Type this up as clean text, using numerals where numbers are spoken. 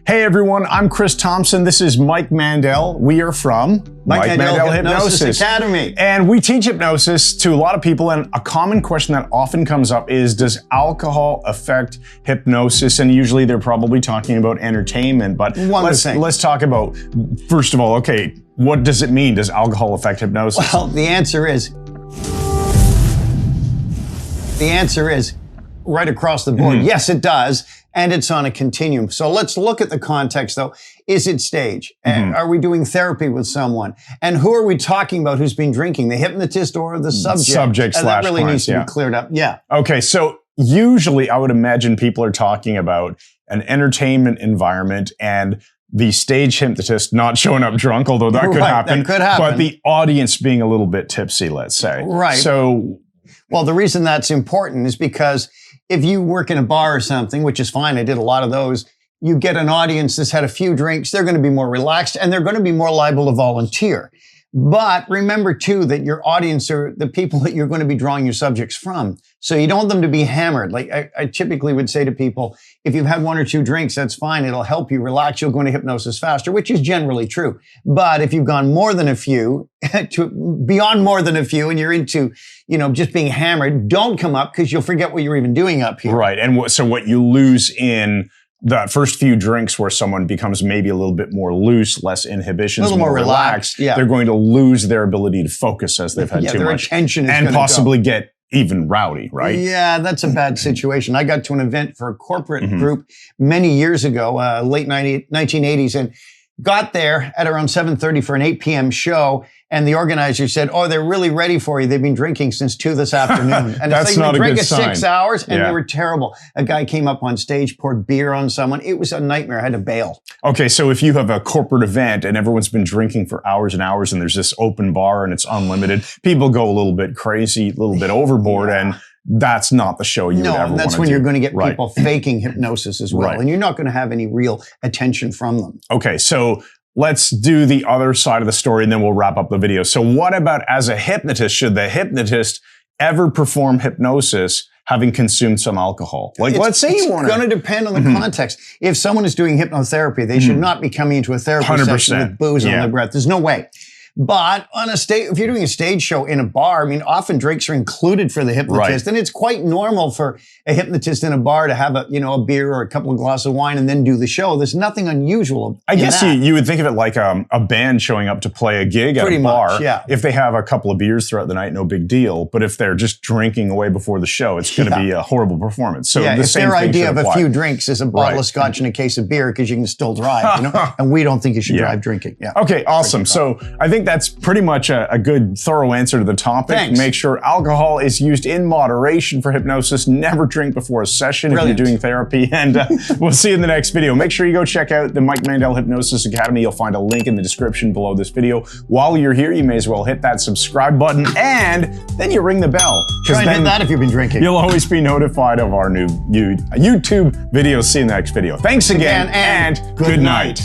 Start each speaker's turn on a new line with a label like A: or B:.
A: Hey everyone, I'm Chris Thompson. This is Mike Mandel. We are from
B: Mike Mandel Hypnosis Academy.
A: And we teach hypnosis to a lot of people, and a common question that often comes up is, does alcohol affect hypnosis? And usually they're probably talking about entertainment, but let's talk about, first of all, okay, what does it mean? Does alcohol affect hypnosis?
B: Well, the answer is right across the board. Yes, it does. And it's on a continuum. So let's look at the context though. Is it stage? And are we doing therapy with someone? And who are we talking about who's been drinking? The hypnotist or the subject?
A: Subject
B: and that really needs to be cleared up. Yeah.
A: Okay, so usually I would imagine people are talking about an entertainment environment and the stage hypnotist not showing up drunk, although that could happen.
B: That could happen.
A: But the audience being a little bit tipsy, let's say.
B: Right.
A: So,
B: well, the reason that's important is because if you work in a bar or something, which is fine, I did a lot of those, you get an audience that's had a few drinks, they're going to be more relaxed and they're going to be more liable to volunteer. But remember too that your audience are the people that you're going to be drawing your subjects from. So you don't want them to be hammered. Like I typically would say to people, if you've had one or two drinks, that's fine. It'll help you relax. You'll go into hypnosis faster, which is generally true. But if you've gone more than a few, beyond more than a few, and you're into, just being hammered, don't come up because you'll forget what you're even doing up here.
A: Right. And so what you lose in the first few drinks where someone becomes maybe a little bit more loose, less inhibitions,
B: a little more relaxed,
A: they're going to lose their ability to focus as they've had too
B: their
A: much.
B: Attention is
A: and possibly get even rowdy, right?
B: Yeah, that's a bad situation. I got to an event for a corporate group many years ago, late 1980s, and got there at around 7:30 for an 8 p.m. show. And the organizer said, "Oh, they're really ready for you. They've been drinking since 2 this afternoon." And
A: that's
B: it's like,
A: not a good sign.
B: 6 hours, and they were terrible. A guy came up on stage, poured beer on someone. It was a nightmare. I had to bail.
A: Okay, so if you have a corporate event and everyone's been drinking for hours and hours and there's this open bar and it's unlimited, people go a little bit crazy, a little bit overboard, and that's not the show you would ever want to do.
B: No, that's when you're going to get people faking hypnosis as well. And you're not going to have any real attention from them.
A: Okay, so let's do the other side of the story and then we'll wrap up the video. So what about as a hypnotist? Should the hypnotist ever perform hypnosis having consumed some alcohol? Let's say you want to.
B: It's going to depend on the context. If someone is doing hypnotherapy, they should not be coming into a therapy
A: 100%.
B: session with booze on their breath. There's no way. But on a stage, if you're doing a stage show in a bar, often drinks are included for the hypnotist, and it's quite normal for a hypnotist in a bar to have a beer or a couple of glasses of wine and then do the show. There's nothing unusual.
A: I guess you would think of it like a band showing up to play a gig at a bar. If they have a couple of beers throughout the night, no big deal. But if they're just drinking away before the show, it's going to be a horrible performance. So the
B: if
A: same
B: their
A: thing
B: idea
A: should
B: of
A: apply.
B: a few drinks is a bottle of scotch and a case of beer because you can still drive, and we don't think you should drive drinking.
A: Okay, awesome. So I think that's pretty much a good thorough answer to the topic.
B: Thanks.
A: Make sure alcohol is used in moderation for hypnosis. Never drink before a session if you're doing therapy. And we'll see you in the next video. Make sure you go check out the Mike Mandel Hypnosis Academy. You'll find a link in the description below this video. While you're here, you may as well hit that subscribe button and then you ring the bell.
B: Try and hit that if you've been drinking.
A: You'll always be notified of our new YouTube videos. See you in the next video. Thanks again and good night.